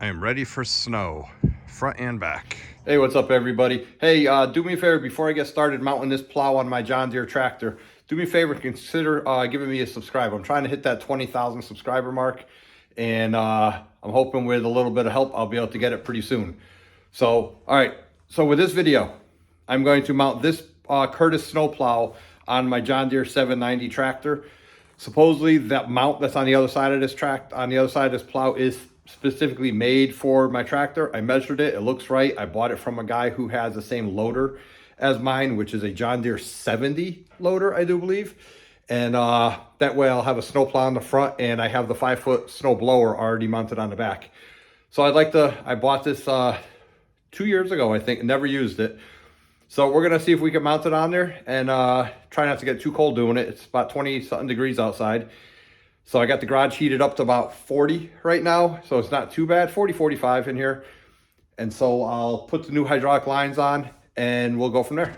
I am ready for snow, front and back. Hey, what's up everybody? Hey, do me a favor before I get started mounting this plow on my John Deere tractor. Do me a favor, consider giving me a subscribe. I'm trying to hit that 20,000 subscriber mark, and I'm hoping with a little bit of help, I'll be able to get it pretty soon. So, all right. So with this video, I'm going to mount this Curtis snowplow on my John Deere 790 tractor. Supposedly that mount that's on the other side of this plow is specifically made for my tractor. I measured it, it looks right. I bought it from a guy who has the same loader as mine, which is a John Deere 70 loader, I do believe. And that way I'll have a snowplow on the front, and I have the 5-foot snowblower already mounted on the back. So I bought this 2 years ago, I think, never used it. So we're gonna see if we can mount it on there and try not to get too cold doing it. It's about 20 something degrees outside. So I got the garage heated up to about 40 right now. So it's not too bad, 40, 45 in here. And so I'll put the new hydraulic lines on and we'll go from there.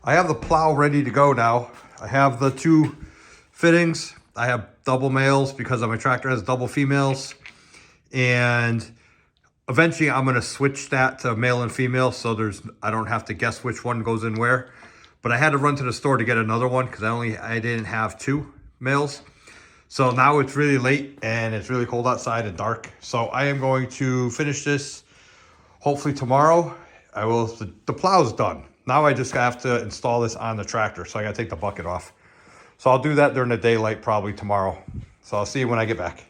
I have the plow ready to go now. I have the two fittings. I have double males because my tractor has double females. And eventually I'm gonna switch that to male and female so I don't have to guess which one goes in where. But I had to run to the store to get another one because I didn't have two males. So now it's really late and it's really cold outside and dark. So I am going to finish this hopefully tomorrow. The plow's done. Now I just have to install this on the tractor. So I gotta take the bucket off. So I'll do that during the daylight probably tomorrow. So I'll see you when I get back.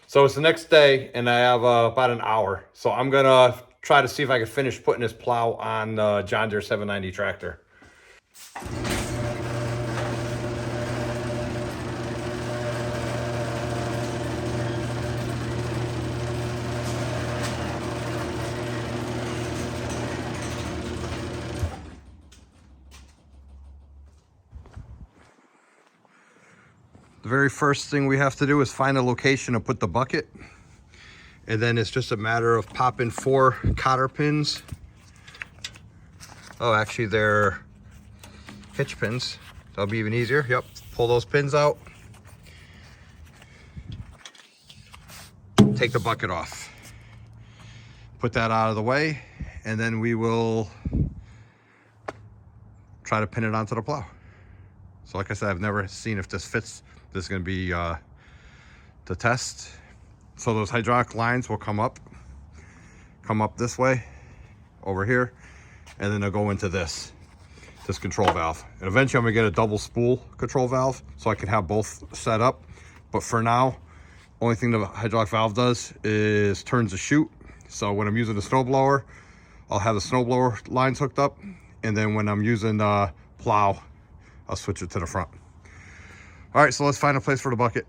So it's the next day and I have about an hour. So I'm gonna try to see if I can finish putting this plow on the John Deere 790 tractor. The very first thing we have to do is find a location to put the bucket. And then it's just a matter of popping 4 cotter pins. Oh, actually they're hitch pins. That'll be even easier. Yep, pull those pins out. Take the bucket off. Put that out of the way. And then we will try to pin it onto the plow. So like I said, I've never seen if this fits. This is going to be the test. So those hydraulic lines will come up this way over here, and then they'll go into this control valve. And eventually I'm gonna get a double spool control valve so I can have both set up. But for now, only thing the hydraulic valve does is turns the chute. So when I'm using the snowblower, I'll have the snowblower lines hooked up, and then when I'm using plow, I'll switch it to the front. All right, so let's find a place for the bucket.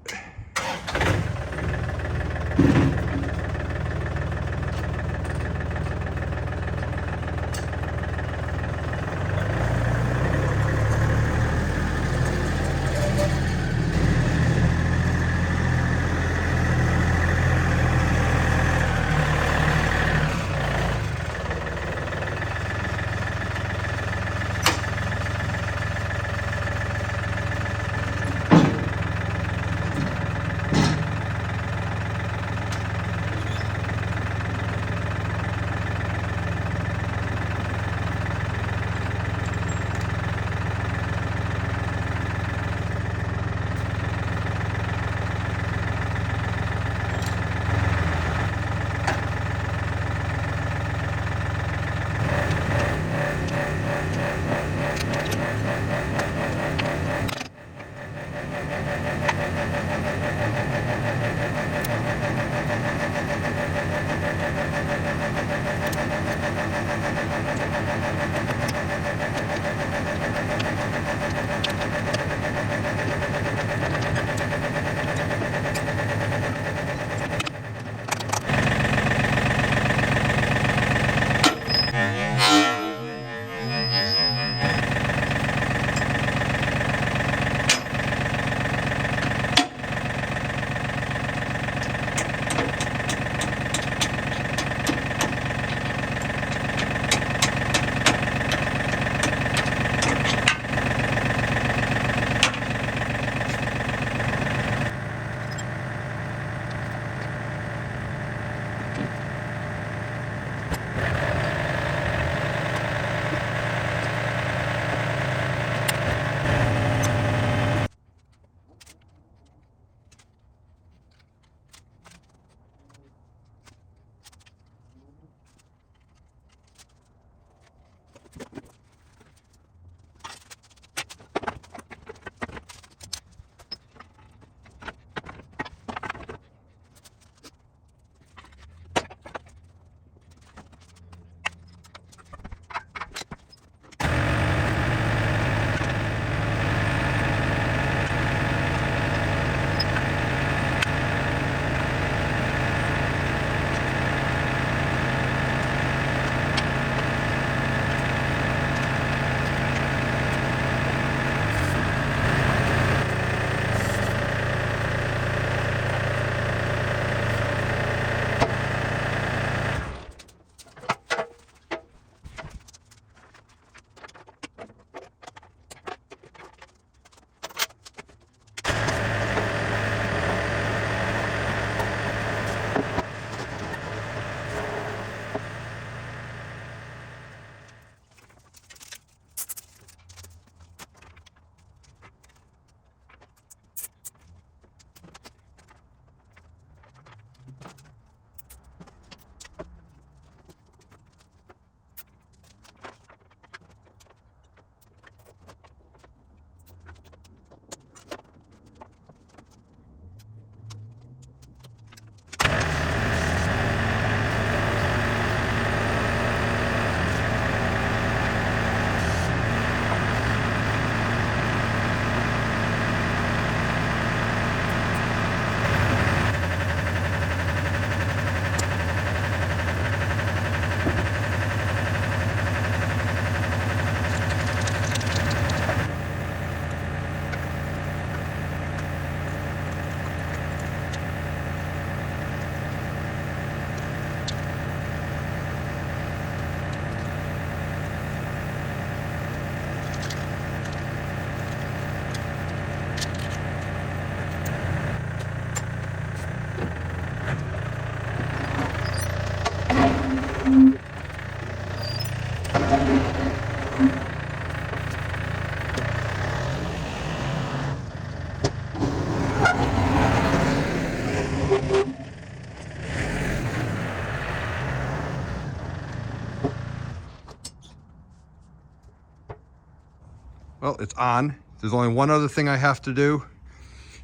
Well, it's on. There's only one other thing I have to do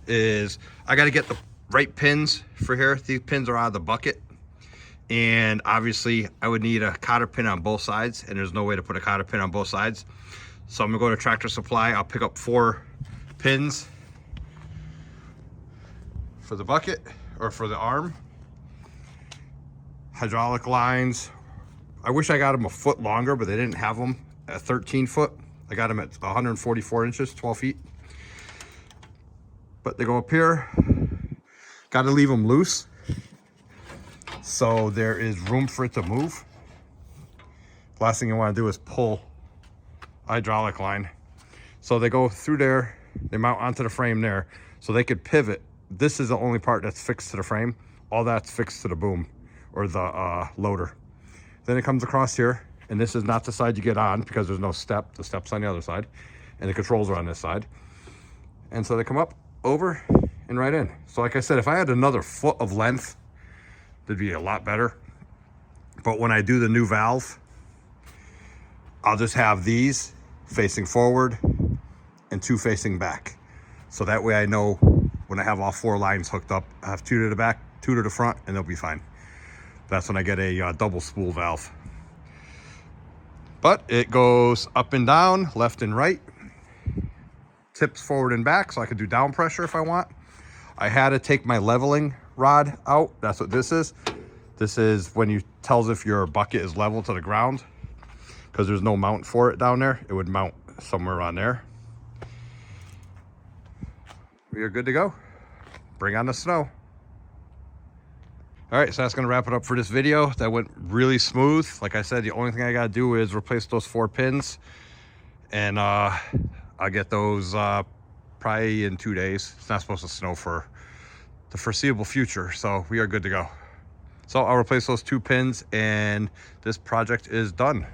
is I got to get the right pins for here. These pins are out of the bucket, And obviously I would need a cotter pin on both sides, and there's no way to put a cotter pin on both sides. So I'm gonna go to Tractor Supply. I'll pick up 4 pins for the bucket or for the arm. Hydraulic lines. I wish I got them a foot longer, but they didn't have them at 13 foot. I got them at 144 inches, 12 feet. But they go up here. Got to leave them loose so there is room for it to move. Last thing you want to do is pull hydraulic line. So they go through there, they mount onto the frame there, so they could pivot. This is the only part that's fixed to the frame. All that's fixed to the boom or the loader. Then it comes across here, and this is not the side you get on because there's no step. The step's on the other side, and the controls are on this side. And so they come up, over, and right in. So like I said, if I had another foot of length, that'd be a lot better. But when I do the new valve, I'll just have these facing forward and 2 facing back. So that way I know when I have all 4 lines hooked up, I have 2 to the back, 2 to the front, and they'll be fine. That's when I get a double spool valve. But it goes up and down, left and right, tips forward and back, so I can do down pressure if I want. I had to take my leveling rod out. That's what this is. This is when you tells if your bucket is level to the ground, because there's no mount for it down there. It would mount somewhere on there. We are good to go. Bring on the snow. All right, so that's gonna wrap it up for this video. That went really smooth. Like I said, the only thing I gotta do is replace those 4 pins, and I'll get those probably in 2 days. It's not supposed to snow for the foreseeable future, so we are good to go. So I'll replace those 2 pins, and this project is done.